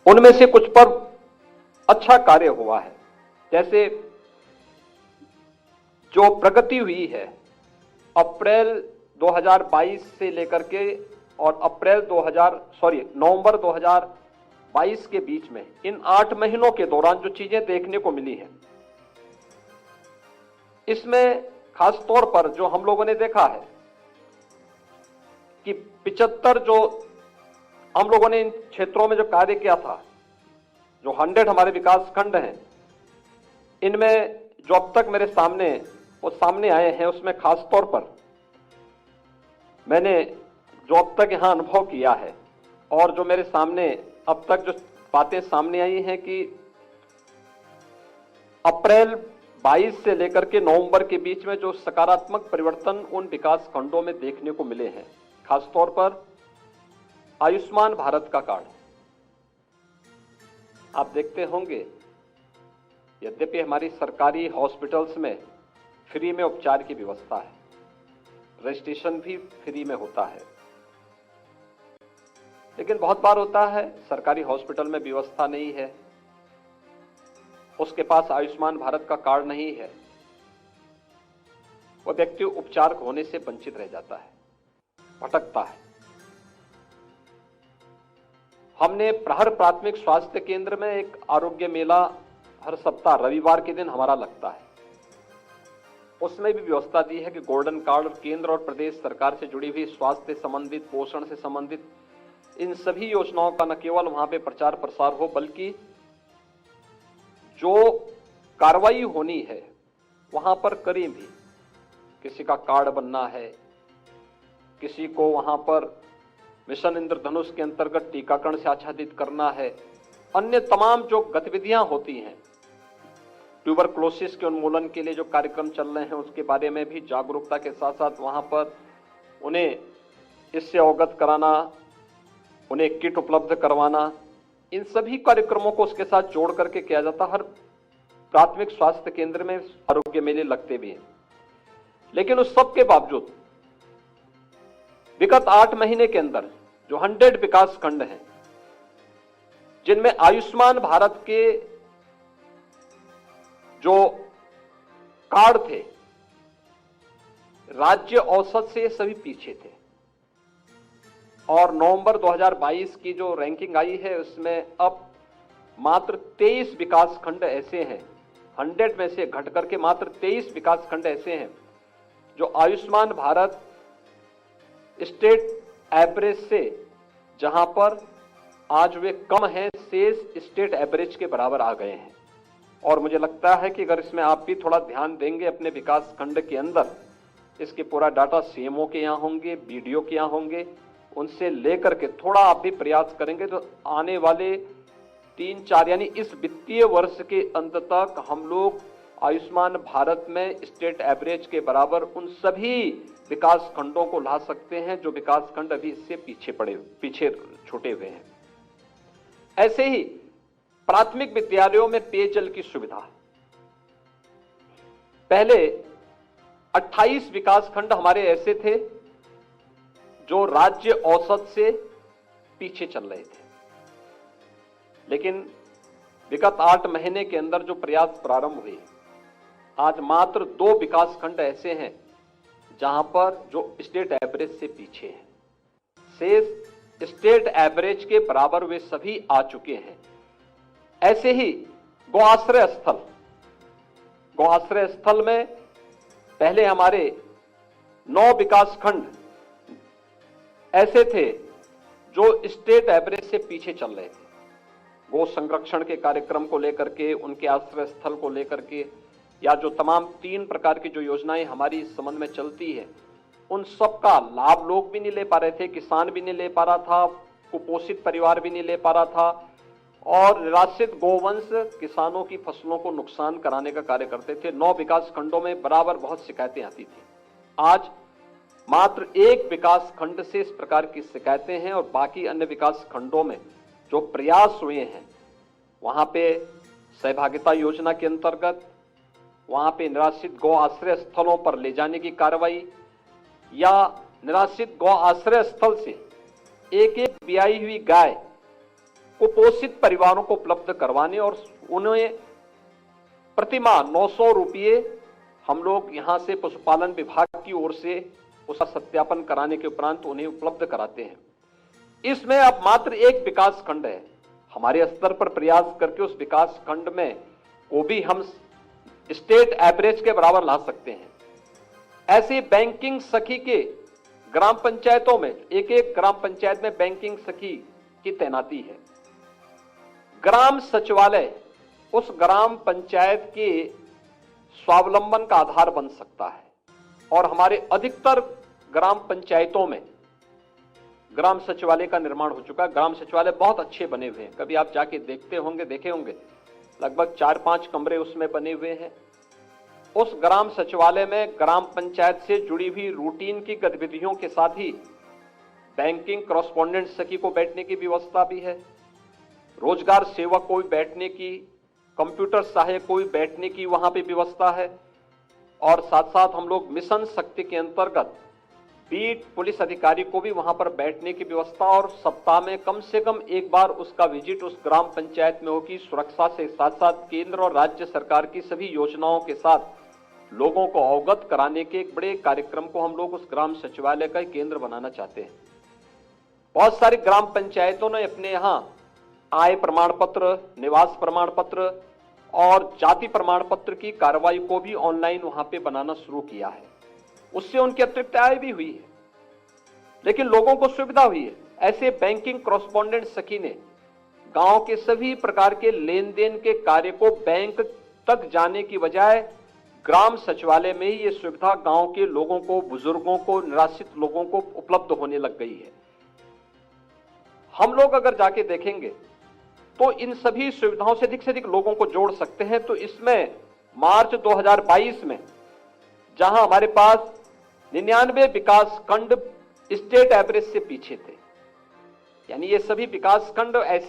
उनमें से कुछ पर अच्छा कार्य हुआ है, जैसे जो प्रगति हुई है अप्रैल 2022 से लेकर के और नवंबर 2022 के बीच में, इन 8 महीनों के दौरान जो चीजें देखने को मिली हैं, इसमें खास तौर पर जो हम लोगों ने देखा है कि 75 जो हम लोगों ने इन क्षेत्रों में जो कार्य किया था, जो 100 हमारे विकास खंड हैं, इनमें जो अब तक मेरे सामने आए हैं, उसमें खास तौर पर मैंने जो अब तक यहां अनुभव किया है और जो मेरे सामने अब तक जो बातें सामने आई हैं कि अप्रैल 22 से लेकर के नवंबर के बीच में जो सकारात्मक परिवर्तन उन विकास खंडों में देखने को मिले हैं, खासतौर पर आयुष्मान भारत का कार्ड। आप देखते होंगे, यद्यपि हमारी सरकारी हॉस्पिटल्स में फ्री में उपचार की व्यवस्था है, रजिस्ट्रेशन भी फ्री में होता है, लेकिन बहुत बार होता है सरकारी हॉस्पिटल में व्यवस्था नहीं है, उसके पास आयुष्मान भारत का कार्ड नहीं है, वह व्यक्ति उपचार होने से वंचित रह जाता है, भटकता है। हमने प्रहर प्राथमिक स्वास्थ्य केंद्र में एक आरोग्य मेला हर सप्ताह रविवार के दिन हमारा लगता है, उसमें भी व्यवस्था दी है कि गोल्डन कार्ड केंद्र और प्रदेश सरकार से जुड़ी हुई स्वास्थ्य से संबंधित, पोषण से संबंधित इन सभी योजनाओं का न केवल वहां पे प्रचार प्रसार हो, बल्कि जो कार्रवाई होनी है वहां पर करें भी। किसी का कार्ड बनना है, किसी को वहां पर मिशन इंद्रधनुष के अंतर्गत टीकाकरण से आच्छादित करना है, अन्य तमाम जो गतिविधियां होती हैं, ट्यूबरक्लोसिस के उन्मूलन के लिए जो कार्यक्रम चल रहे हैं, उसके बारे में भी जागरूकता के साथ साथ वहां पर उन्हें इससे अवगत कराना, उन्हें किट उपलब्ध करवाना, इन सभी कार्यक्रमों को उसके साथ जोड़ करके किया जाता। हर प्राथमिक स्वास्थ्य केंद्र में आरोग्य मेले लगते भी हैं, लेकिन उस सब के बावजूद विगत 8 महीने के अंदर जो 100 विकास खंड हैं, जिनमें आयुष्मान भारत के जो कार्ड थे, राज्य औसत से सभी पीछे थे, और नवंबर 2022 की जो रैंकिंग आई है उसमें अब मात्र 23 विकास खंड ऐसे हैं, 100 में से घट करके मात्र 23 विकास खंड ऐसे हैं जो आयुष्मान भारत स्टेट एवरेज से, जहां पर आज वे कम हैं, शेष स्टेट एवरेज के बराबर आ गए हैं। और मुझे लगता है कि अगर इसमें आप भी थोड़ा ध्यान देंगे अपने विकास खंड के अंदर, इसके पूरा डाटा सीएमओ के यहाँ होंगे, बीडीओ के यहाँ होंगे, उनसे लेकर के थोड़ा आप भी प्रयास करेंगे तो आने वाले 3-4 यानी इस वित्तीय वर्ष के अंत तक हम लोग आयुष्मान भारत में स्टेट एवरेज के बराबर उन सभी विकास खंडों को ला सकते हैं जो विकास खंड अभी इससे पीछे छूटे हुए हैं। ऐसे ही प्राथमिक विद्यालयों में पेयजल की सुविधा, पहले 28 विकास खंड हमारे ऐसे थे जो राज्य औसत से पीछे चल रहे थे, लेकिन विगत 8 महीने के अंदर जो प्रयास प्रारंभ हुए, आज मात्र 2 विकास खंड ऐसे हैं जहां पर जो स्टेट एवरेज से पीछे हैं, शेष स्टेट एवरेज के बराबर वे सभी आ चुके हैं। ऐसे ही गौआश्रय स्थल में पहले हमारे 9 विकास खंड ऐसे थे जो स्टेट एवरेज से पीछे चल रहे थे। गो संरक्षण के कार्यक्रम को लेकर के, उनके आश्रय स्थल को लेकर के, या जो तमाम 3 प्रकार की जो योजनाएं हमारी इस संबंध में चलती है, उन सब का लाभ लोग भी नहीं ले पा रहे थे, किसान भी नहीं ले पा रहा था, कुपोषित परिवार भी नहीं ले पा रहा था, और निराश्रित गोवंश किसानों की फसलों को नुकसान कराने का कार्य करते थे। 9 विकास खंडों में बराबर बहुत शिकायतें आती थी। आज मात्र 1 विकास खंड से इस प्रकार की शिकायतें हैं, और बाकी अन्य विकास खंडों में जो प्रयास हुए हैं वहां पे सहभागिता योजना के अंतर्गत वहां पे निराश्रित गौ आश्रय स्थलों पर ले जाने की कार्रवाई या निराश्रित गौ आश्रय स्थल से एक एक ब्याई हुई गाय कुपोषित परिवारों को उपलब्ध करवाने और उन्हें प्रतिमाह 900 रुपये हम लोग यहां से पशुपालन विभाग की ओर से उसका सत्यापन कराने के उपरांत उन्हें उपलब्ध कराते हैं। इसमें अब मात्र एक विकास खंड है, हमारे स्तर पर प्रयास करके उस विकास खंड में को भी हम स्टेट एवरेज के बराबर ला सकते हैं। ऐसी बैंकिंग सखी के ग्राम पंचायतों में एक एक ग्राम पंचायत में बैंकिंग सखी की तैनाती है। ग्राम सचिवालय उस ग्राम पंचायत के स्वावलंबन का आधार बन सकता है और हमारे अधिकतर ग्राम पंचायतों में ग्राम सचिवालय का निर्माण हो चुका है। ग्राम सचिवालय बहुत अच्छे बने हुए हैं, कभी आप जाके देखे होंगे, लगभग 4-5 कमरे उसमें बने हुए हैं। उस ग्राम सचिवालय में ग्राम पंचायत से जुड़ी हुई रूटीन की गतिविधियों के साथ ही बैंकिंग कॉरेस्पॉन्डेंट सखी को बैठने की व्यवस्था भी है, रोजगार सेवक को भी बैठने की, कंप्यूटर सहायक को भी बैठने की वहां पे व्यवस्था है और साथ साथ हम लोग मिशन शक्ति के अंतर्गत बीट पुलिस अधिकारी को भी वहां पर बैठने की व्यवस्था और सप्ताह में कम से कम एक बार उसका विजिट उस ग्राम पंचायत में होगी। सुरक्षा से साथ साथ केंद्र और राज्य सरकार की सभी योजनाओं के साथ लोगों को अवगत कराने के एक बड़े कार्यक्रम को हम लोग उस ग्राम सचिवालय का केंद्र बनाना चाहते हैं। बहुत सारी ग्राम पंचायतों ने अपने यहाँ आय प्रमाण पत्र, निवास प्रमाण पत्र और जाति प्रमाण पत्र की कार्रवाई को भी ऑनलाइन वहां पे बनाना शुरू किया है। उससे उनकी अतिरिक्त आय भी हुई है, लेकिन लोगों को सुविधा हुई है। ऐसे बैंकिंग कॉरेस्पॉन्डेंट सखी ने गांव के सभी प्रकार के लेन देन के कार्य को बैंक तक जाने की बजाय ग्राम सचिवालय में ही ये सुविधा गांव के लोगों को, बुजुर्गों को, निराश्रित लोगों को उपलब्ध होने लग गई है। हम लोग अगर जाके देखेंगे तो इन सभी सुविधाओं से अधिक लोगों को जोड़ सकते हैं। तो इसमें मार्च 2022 में जहां हमारे पास 99 विकास खंड स्टेट एवरेज से पीछे थे, यानी ये सभी विकास खंड ऐसे